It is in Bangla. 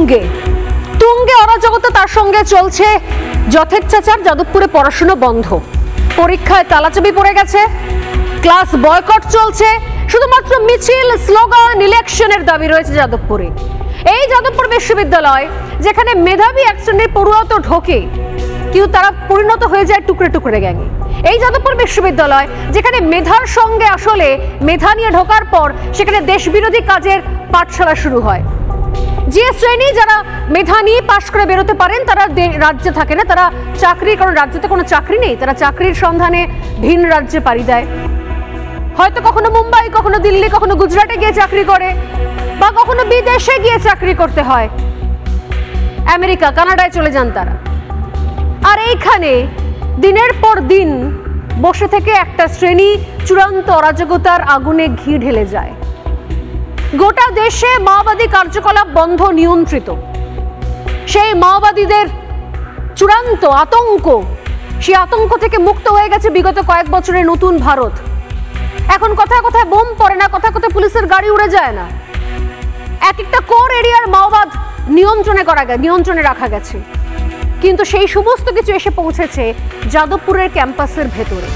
তুঙ্গে তুঙ্গে অরাজকতা, তার সঙ্গে চলছে যথেচ্ছাচার। যাদবপুরে পড়াশোনা বন্ধ, পরীক্ষায় তালাচাবি পড়ে গেছে, ক্লাস বয়কট চলছে, শুধুমাত্র মিছিল, স্লোগান, ইলেকশনের দাবি রয়েছে যাদবপুরে। এই যাদবপুর বিশ্ববিদ্যালয় যেখানে মেধাবী এক শ্রেণীর পড়ুয়া তো ঢোকে, কিন্তু তারা পরিণত হয়ে যায় টুকরে টুকরে গ্যাংয়ে। এই যাদবপুর বিশ্ববিদ্যালয় যেখানে মেধার সঙ্গে আসলে মেধা নিয়ে ঢোকার পর সেখানে দেশবিরোধী কাজের পাঠশালা শুরু হয়। যে শ্রেণী যারা মেধা নিয়ে পাশ করে বেরোতে পারেন তারা রাজ্যে থাকে না, তারা চাকরি, কারণ রাজ্যতে কোনো চাকরি নেই, তারা চাকরির সন্ধানে ভিন রাজ্যে পাড়ি দেয়। হয়তো কখনো মুম্বাই, কখনো দিল্লি, কখনো গুজরাটে গিয়ে চাকরি করে, বা কখনো বিদেশে গিয়ে চাকরি করতে হয়, আমেরিকা, কানাডায় চলে যান তারা। আর এইখানে দিনের পর দিন বসে থেকে একটা শ্রেণী চূড়ান্ত অরাজকতার আগুনে ঘি ঢেলে যায়। গোটা দেশে মাওবাদী কার্যকলাপ বন্ধ, নিয়ন্ত্রিত। সেই মাওবাদীদের চূড়ান্ত আতঙ্ক, সেই আতঙ্ক থেকে মুক্ত হয়ে গেছে বিগত কয়েক বছরের নতুন ভারত। এখন কথায় কথায় বোম পড়ে না, কথায় কথায় পুলিশের গাড়ি উড়ে যায় না। এক একটা কোর এরিয়ার মাওবাদ নিয়ন্ত্রণে রাখা গেছে, কিন্তু সেই সমস্ত কিছু এসে পৌঁছেছে যাদবপুরের ক্যাম্পাসের ভেতরে।